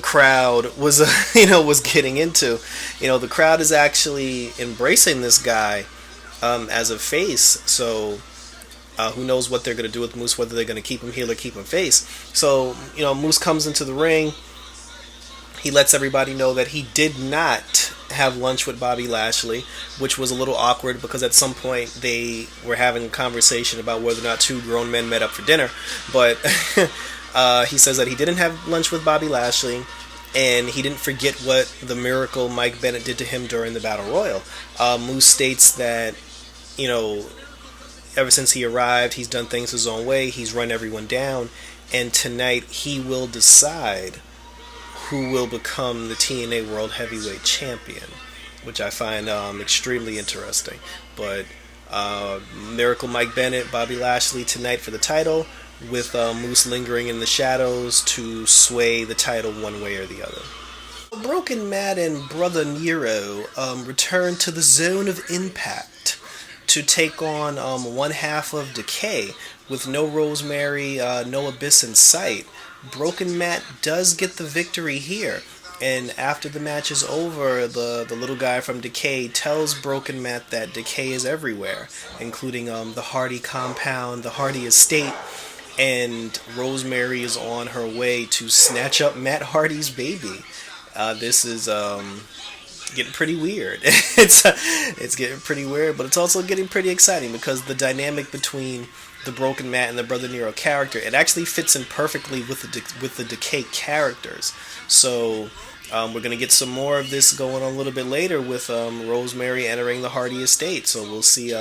crowd was was getting into. The crowd is actually embracing this guy as a face. So who knows what they're going to do with Moose, whether they're going to keep him heel or keep him face. So Moose comes into the ring. He lets everybody know that he did not have lunch with Bobby Lashley, which was a little awkward because at some point they were having a conversation about whether or not two grown men met up for dinner. But he says that he didn't have lunch with Bobby Lashley, and he didn't forget what the Miracle Mike Bennett did to him during the Battle Royal. Moose states that, ever since he arrived, he's done things his own way, he's run everyone down, and tonight he will decide who will become the TNA World Heavyweight Champion, which I find extremely interesting. But Miracle Mike Bennett, Bobby Lashley tonight for the title, with Moose lingering in the shadows to sway the title one way or the other. Broken Matt and Brother Nero return to the Zone of Impact to take on one half of Decay, with no Rosemary, no Abyss in sight. Broken Matt does get the victory here, and after the match is over, the little guy from Decay tells Broken Matt that Decay is everywhere, including the Hardy compound, the Hardy estate, and Rosemary is on her way to snatch up Matt Hardy's baby. This is getting pretty weird. It's getting pretty weird, but it's also getting pretty exciting because the dynamic between the Broken Matt and the Brother Nero character, it actually fits in perfectly with the Decay characters. So we're gonna get some more of this going on a little bit later with Rosemary entering the Hardy estate. So we'll see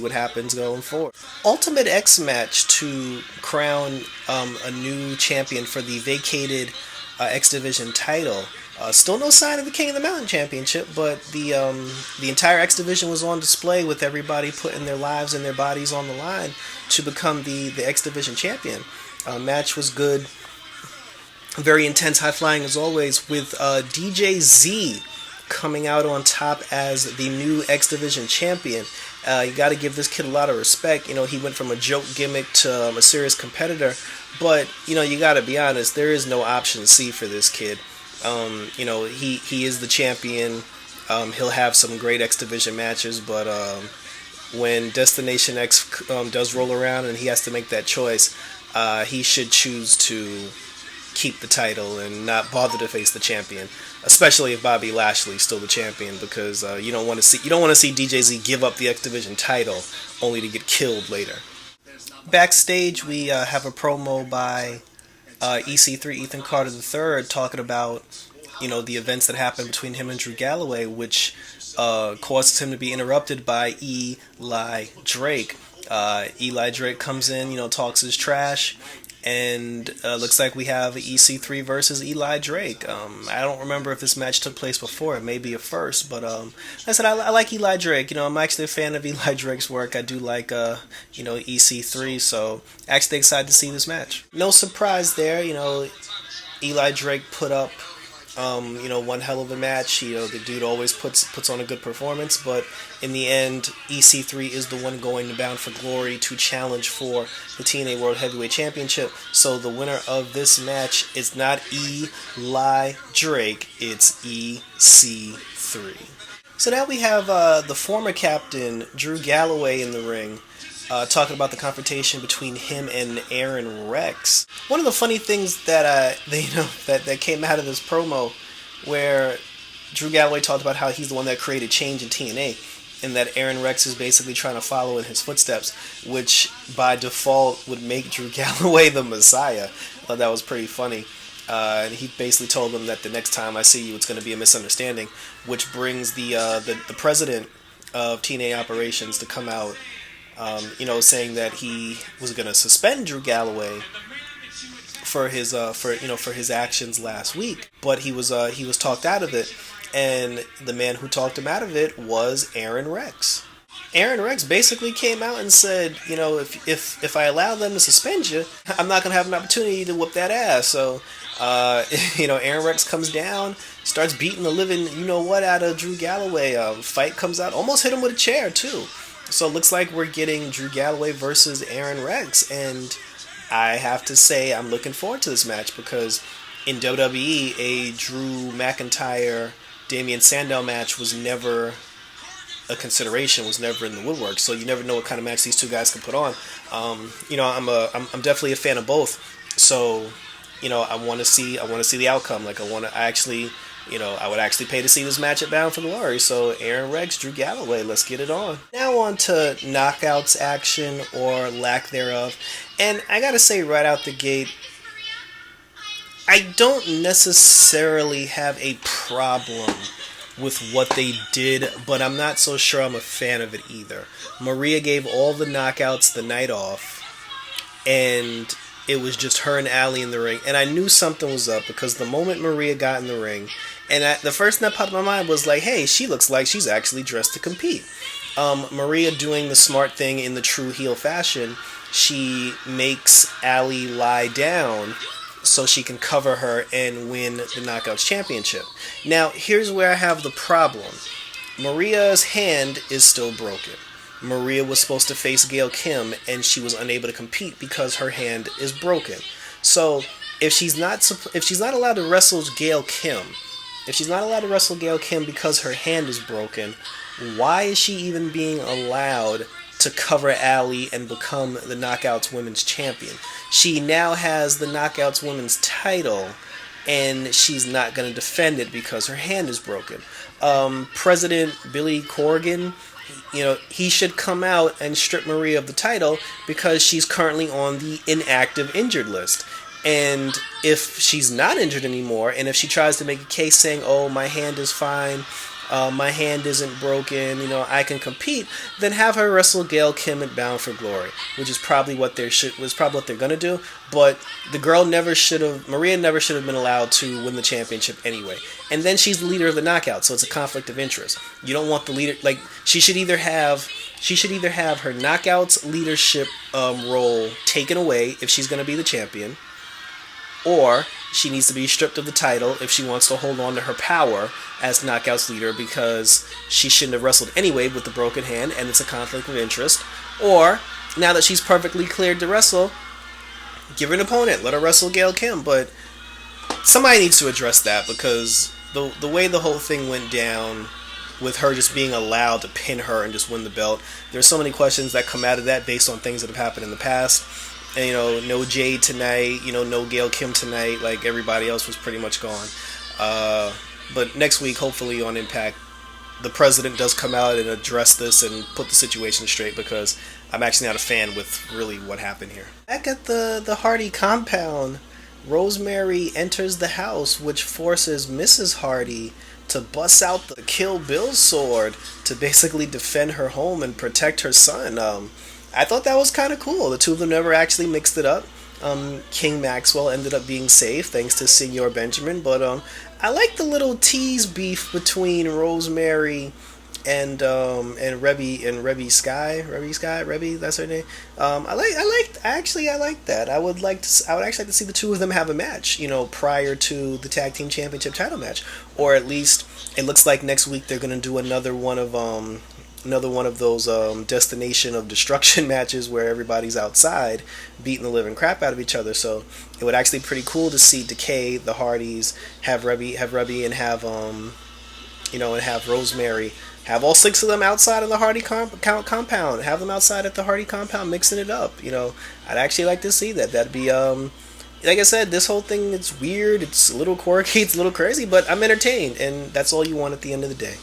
what happens going forward. Ultimate X match to crown a new champion for the vacated X Division title. Still no sign of the King of the Mountain Championship, but the entire X Division was on display, with everybody putting their lives and their bodies on the line to become the X Division champion. Match was good, very intense, high flying as always, with DJ Z coming out on top as the new X Division champion. You got to give this kid a lot of respect. He went from a joke gimmick to a serious competitor, but you got to be honest, there is no option C for this kid. He is the champion. He'll have some great X Division matches, but when Destination X does roll around and he has to make that choice, he should choose to keep the title and not bother to face the champion, especially if Bobby Lashley's still the champion, because you don't want to see DJZ give up the X Division title only to get killed later. Backstage, we have a promo by EC3 Ethan Carter III talking about the events that happened between him and Drew Galloway, which causes him to be interrupted by Eli Drake. Eli Drake comes in, talks his trash, and looks like we have EC3 versus Eli Drake. I don't remember if this match took place before. It may be a first, but like I said, I like Eli Drake. I'm actually a fan of Eli Drake's work. I do like EC3, so actually excited to see this match. No surprise there. Eli Drake put up One hell of a match. The dude always puts on a good performance, but in the end, EC3 is the one going to Bound for Glory to challenge for the TNA World Heavyweight Championship. So the winner of this match is not Eli Drake, it's EC3. So now we have the former captain, Drew Galloway, in the ring, talking about the confrontation between him and Aaron Rex. One of the funny things that that came out of this promo, where Drew Galloway talked about how he's the one that created change in TNA, and that Aaron Rex is basically trying to follow in his footsteps, which by default would make Drew Galloway the Messiah. I thought that was pretty funny. And he basically told them that the next time I see you, it's going to be a misunderstanding, which brings the president of TNA operations to come out, saying that he was going to suspend Drew Galloway for his actions last week, but he was talked out of it, and the man who talked him out of it was Aaron Rex. Aaron Rex basically came out and said, if I allow them to suspend you, I'm not going to have an opportunity to whoop that ass. So, Aaron Rex comes down, starts beating the living out of Drew Galloway. Fight comes out, almost hit him with a chair too. So it looks like we're getting Drew Galloway versus Aaron Rex, and I have to say I'm looking forward to this match, because in WWE, a Drew McIntyre Damian Sandow match was never a consideration, was never in the woodwork. So you never know what kind of match these two guys can put on. I'm definitely a fan of both. So I want to see the outcome. Like I would actually pay to see this match at Bound for Glory. So Aaron Rex, Drew Galloway, let's get it on. Now on to knockouts action, or lack thereof. And I gotta say right out the gate, I don't necessarily have a problem with what they did, but I'm not so sure I'm a fan of it either. Maria gave all the knockouts the night off, and it was just her and Allie in the ring, and I knew something was up, because the moment Maria got in the ring, and the first thing that popped in my mind was like, hey, she looks like she's actually dressed to compete. Maria doing the smart thing in the true heel fashion, she makes Allie lie down so she can cover her and win the Knockouts Championship. Now, here's where I have the problem. Maria's hand is still broken. Maria was supposed to face Gail Kim, and she was unable to compete because her hand is broken. So, if she's not allowed to wrestle Gail Kim, because her hand is broken, why is she even being allowed to cover Allie and become the Knockouts Women's Champion? She now has the Knockouts Women's title, and she's not going to defend it because her hand is broken. President Billy Corgan, he should come out and strip Maria of the title, because she's currently on the inactive injured list. And if she's not injured anymore, and if she tries to make a case saying, oh, my hand is fine, my hand isn't broken, I can compete, then have her wrestle Gail Kim at Bound for Glory, which is probably what they're gonna do. But Maria never should have been allowed to win the championship anyway. And then she's the leader of the Knockout, so it's a conflict of interest. You don't want the leader, she should either have her Knockouts leadership role taken away if she's gonna be the champion, or she needs to be stripped of the title if she wants to hold on to her power as Knockouts leader, because she shouldn't have wrestled anyway with the broken hand, and it's a conflict of interest. Or, now that she's perfectly cleared to wrestle, give her an opponent, let her wrestle Gail Kim. But somebody needs to address that, because the way the whole thing went down, with her just being allowed to pin her and just win the belt, there's so many questions that come out of that based on things that have happened in the past. And, no Jade tonight, no Gail Kim tonight, like everybody else was pretty much gone. But next week, hopefully on Impact, the president does come out and address this and put the situation straight, because I'm actually not a fan with really what happened here. Back at the Hardy compound, Rosemary enters the house, which forces Mrs. Hardy to bust out the Kill Bill sword to basically defend her home and protect her son. I thought that was kind of cool. The two of them never actually mixed it up. King Maxwell ended up being safe thanks to Senor Benjamin, but I like the little tease beef between Rosemary and Rebby, that's her name. I like that. I would actually like to see the two of them have a match, prior to the tag team championship title match, or at least it looks like next week they're gonna do another one of those destination of destruction matches where everybody's outside beating the living crap out of each other. So it would actually be pretty cool to see Decay, the Hardys, have Rebby, and and have Rosemary, have all six of them outside of the Hardy compound, have them outside at the Hardy compound mixing it up. I'd actually like to see that. That'd be like I said, this whole thing, it's weird, it's a little quirky, it's a little crazy, but I'm entertained, and that's all you want at the end of the day.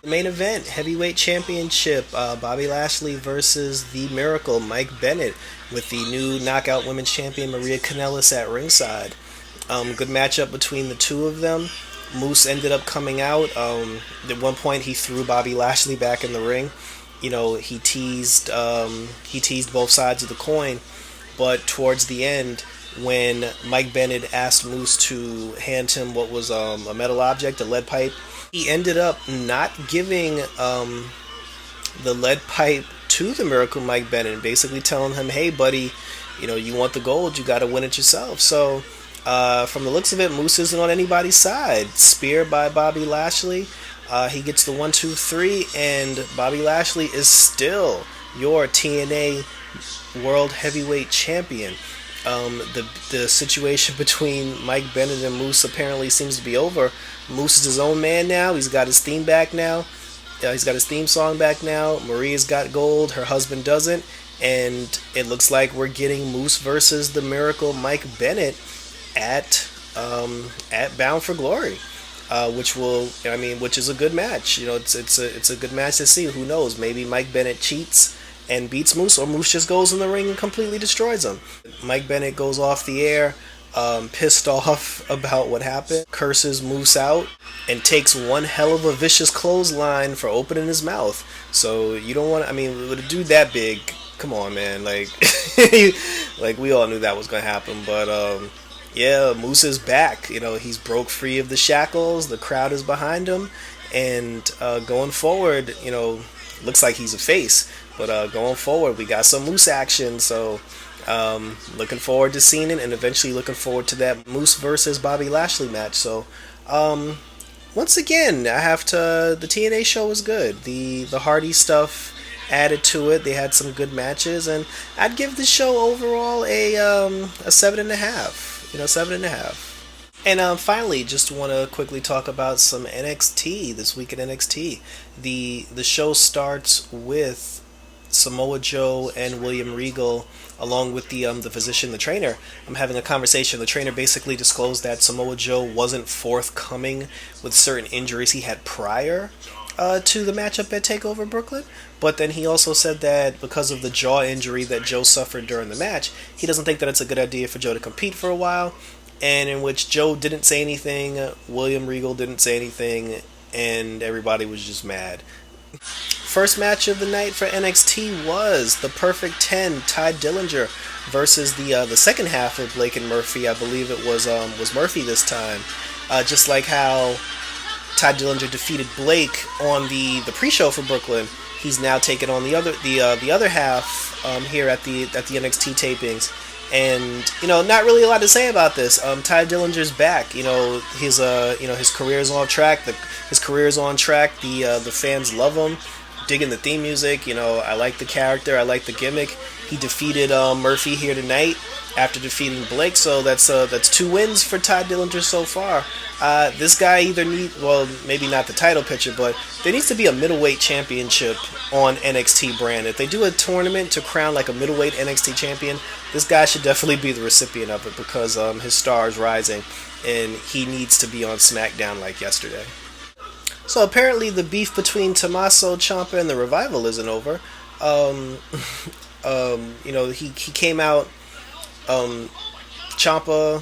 The main event, heavyweight championship, Bobby Lashley versus the Miracle, Mike Bennett, with the new knockout women's champion Maria Kanellis at ringside. Good matchup between the two of them. Moose ended up coming out. At one point, he threw Bobby Lashley back in the ring. He teased both sides of the coin, but towards the end, when Mike Bennett asked Moose to hand him what was a metal object, a lead pipe, he ended up not giving the lead pipe to the Miracle Mike Bennett, basically telling him, "Hey, buddy, you want the gold, you got to win it yourself." So, from the looks of it, Moose isn't on anybody's side. Spear by Bobby Lashley. He gets the 1-2-3, and Bobby Lashley is still your TNA World Heavyweight Champion. The situation between Mike Bennett and Moose apparently seems to be over. Moose is his own man now. He's got his theme back now. He's got his theme song back now. Maria's got gold. Her husband doesn't. And it looks like we're getting Moose versus the Miracle Mike Bennett at Bound for Glory, which is a good match. It's a good match to see. Who knows? Maybe Mike Bennett cheats and beats Moose, or Moose just goes in the ring and completely destroys him. Mike Bennett goes off the air, pissed off about what happened, curses Moose out, and takes one hell of a vicious clothesline for opening his mouth. So you don't want with a dude that big, come on, man, like we all knew that was gonna happen, but yeah, Moose is back. He's broke free of the shackles. The crowd is behind him, and going forward, looks like he's a face. But going forward, we got some Moose action. So looking forward to seeing it, and eventually looking forward to that Moose versus Bobby Lashley match. So once again, the TNA show was good. The Hardy stuff added to it. They had some good matches, and I'd give the show overall a 7.5. 7.5. And finally, just want to quickly talk about some NXT this week at NXT. The show starts with Samoa Joe and William Regal, along with the physician, the trainer. I'm having a conversation. The trainer basically disclosed that Samoa Joe wasn't forthcoming with certain injuries he had prior to the matchup at TakeOver Brooklyn. But then he also said that because of the jaw injury that Joe suffered during the match, he doesn't think that it's a good idea for Joe to compete for a while. And in which Joe didn't say anything, William Regal didn't say anything, and everybody was just mad. First match of the night for NXT was the Perfect 10, Ty Dillinger versus the second half of Blake and Murphy. I believe it was Murphy this time. Just like how Ty Dillinger defeated Blake on the pre-show for Brooklyn, he's now taken on the other half here at the NXT tapings. And not really a lot to say about this. Ty Dillinger's back. His career's on track. His career's on track. The fans love him. Digging the theme music. I like the character. I like the gimmick. He defeated Murphy here tonight after defeating Blake. So that's 2 wins for Ty Dillinger so far. This guy either maybe not the title picture, but there needs to be a middleweight championship on NXT brand. If they do a tournament to crown like a middleweight NXT champion, this guy should definitely be the recipient of it because his star is rising and he needs to be on SmackDown like yesterday. So apparently the beef between Tommaso Ciampa and the Revival isn't over. He came out, Ciampa,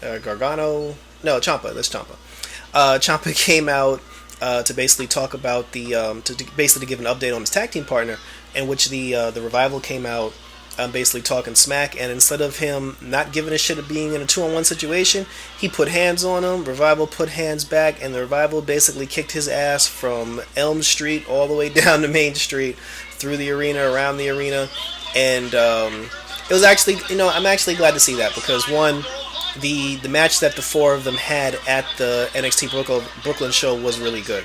Gargano. No, Ciampa. That's Ciampa. Ciampa came out to basically talk about to give an update on his tag team partner, in which the Revival came out basically talking smack. And instead of him not giving a shit of being in a 2-on-1 situation, he put hands on him. Revival put hands back, and the Revival basically kicked his ass from Elm Street all the way down to Main Street, through the arena, around the arena. And it was actually, I'm actually glad to see that, because one, the match that the four of them had at the NXT Brooklyn show was really good.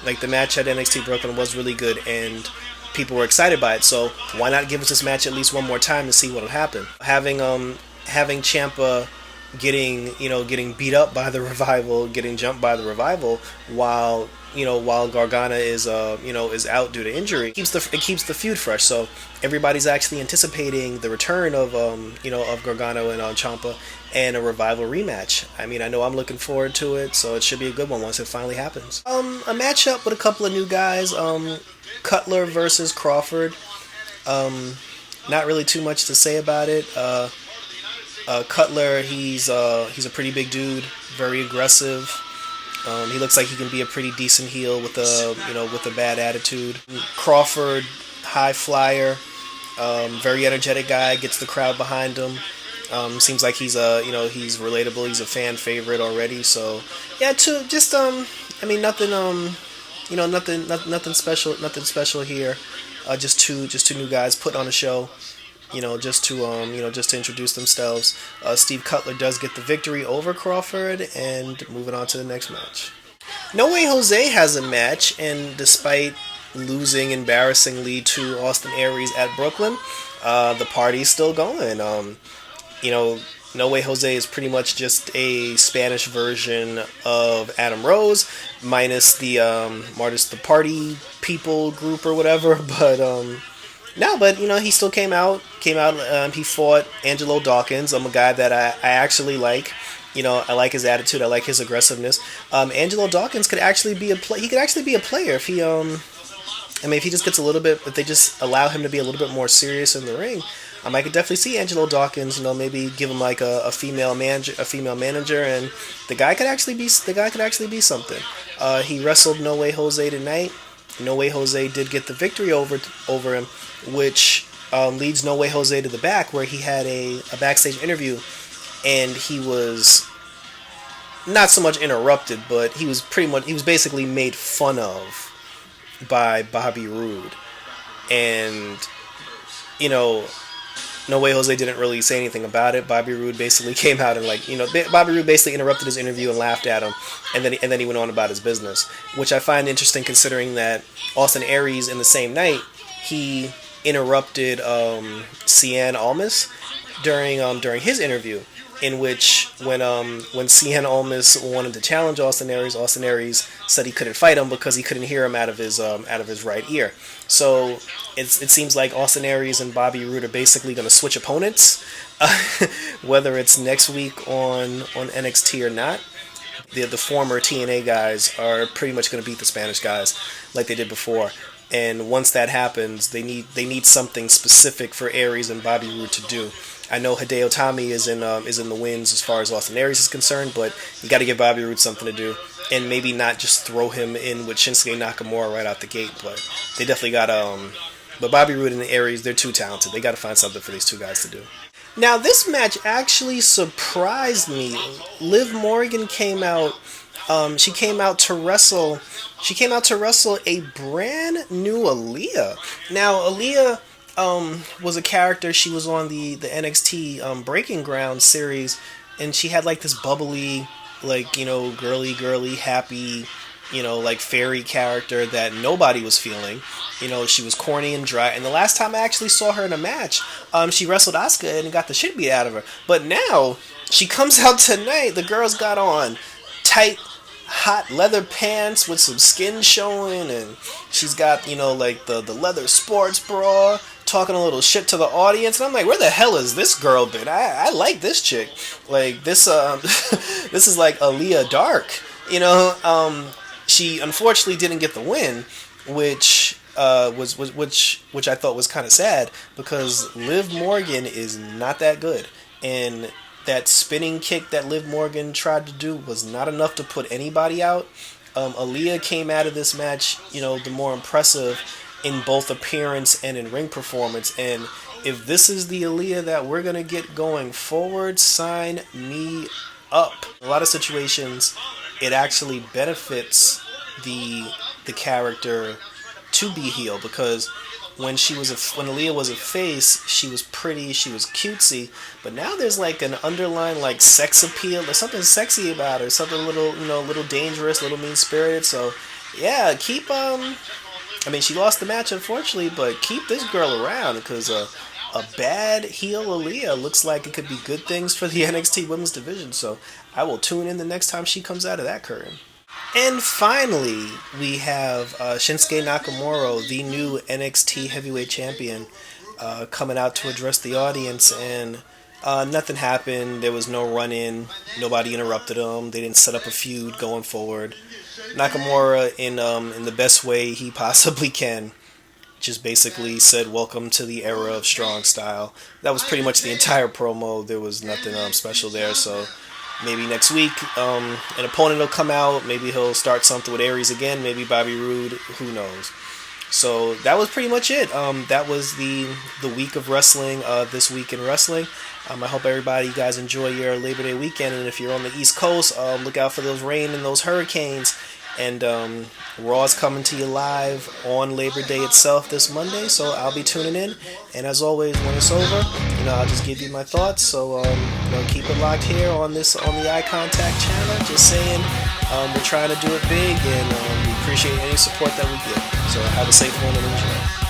Like, the match at NXT Brooklyn was really good, and people were excited by it. So why not give us this match at least one more time to see what'll happen? Having Ciampa getting beat up by the Revival, getting jumped by the Revival, while Gargano is is out due to injury, it keeps the feud fresh. So everybody's actually anticipating the return of of Gargano and Ciampa, and a Revival rematch. I mean, I know I'm looking forward to it, so it should be a good one once it finally happens. A matchup with a couple of new guys. Cutler versus Crawford. Not really too much to say about it. Cutler, he's a pretty big dude, very aggressive. He looks like he can be a pretty decent heel with a bad attitude. Crawford, high flyer, very energetic guy, gets the crowd behind him. Seems like he's he's relatable. He's a fan favorite already. So yeah, nothing special here. Just two new guys putting on a show. Just to introduce themselves. Steve Cutler does get the victory over Crawford, and moving on to the next match. No Way Jose has a match, and despite losing embarrassingly to Austin Aries at Brooklyn, the party's still going. No Way Jose is pretty much just a Spanish version of Adam Rose, minus the party people group or whatever. But he still came out. He fought Angelo Dawkins. I'm a guy that I actually like. I like his attitude. I like his aggressiveness. Angelo Dawkins could actually be he could actually be a player if he if he just gets a little bit, if they just allow him to be a little bit more serious in the ring. I could definitely see Angelo Dawkins, maybe give him like a female manager, and the guy could actually be something. He wrestled No Way Jose tonight. No Way Jose did get the victory over him, which leads No Way Jose to the back, where he had a backstage interview, and he was not so much interrupted, but he was basically made fun of by Bobby Roode, and No Way Jose didn't really say anything about it. Bobby Roode basically came out and Bobby Roode basically interrupted his interview and laughed at him, and then he went on about his business, which I find interesting considering that Austin Aries in the same night he interrupted Cien Almas during his interview, in which when Cien Almas wanted to challenge Austin Aries said he couldn't fight him because he couldn't hear him out of his right ear. So it seems like Austin Aries and Bobby Roode are basically going to switch opponents, whether it's next week on NXT or not. The former TNA guys are pretty much going to beat the Spanish guys like they did before. And once that happens, they need something specific for Aries and Bobby Roode to do. I know Hideo Itami is in the wins as far as Austin Aries is concerned, but you got to give Bobby Roode something to do, and maybe not just throw him in with Shinsuke Nakamura right out the gate. But they definitely got but Bobby Roode and Aries, they're too talented. They got to find something for these two guys to do. Now this match actually surprised me. Liv Morgan came out. She came out to wrestle a brand new Aaliyah. Now Aaliyah was a character. She was on the NXT Breaking Ground series, and she had like this bubbly, girly, happy, fairy character that nobody was feeling. She was corny and dry. And the last time I actually saw her in a match, she wrestled Asuka and got the shit beat out of her. But now she comes out tonight. The girl's got on tight, hot leather pants with some skin showing, and she's got the leather sports bra, talking a little shit to the audience, and I'm like, where the hell has this girl been? I like this chick. Like this this is like Aaliyah Dark. She unfortunately didn't get the win, which which I thought was kind of sad, because Liv Morgan is not that good, and that spinning kick that Liv Morgan tried to do was not enough to put anybody out. Aaliyah came out of this match, the more impressive, in both appearance and in ring performance. And if this is the Aaliyah that we're gonna get going forward, sign me up. A lot of situations, it actually benefits the character to be heel, because when Aaliyah was a face, she was pretty, she was cutesy, but now there's like an underlying like sex appeal. There's something sexy about her, something a little, a little dangerous, a little mean spirited. So yeah, keep I mean, she lost the match unfortunately, but keep this girl around, because a bad heel Aaliyah looks like it could be good things for the NXT Women's Division. So I will tune in the next time she comes out of that curtain. And finally, we have Shinsuke Nakamura, the new NXT Heavyweight Champion, coming out to address the audience, and nothing happened. There was no run-in. Nobody interrupted him. They didn't set up a feud going forward. Nakamura, in the best way he possibly can, just basically said, "Welcome to the era of strong style." That was pretty much the entire promo. There was nothing special there, so maybe next week an opponent will come out. Maybe he'll start something with Aries again. Maybe Bobby Roode. Who knows? So that was pretty much it. That was the week of wrestling, this week in wrestling. I hope everybody, you guys, enjoy your Labor Day weekend. And if you're on the East Coast, look out for those rain and those hurricanes. And Raw's coming to you live on Labor Day itself this Monday, so I'll be tuning in. And as always, when it's over, I'll just give you my thoughts. So keep it locked here on the Eye Contact channel. Just saying, we're trying to do it big, and we appreciate any support that we get. So have a safe one and enjoy.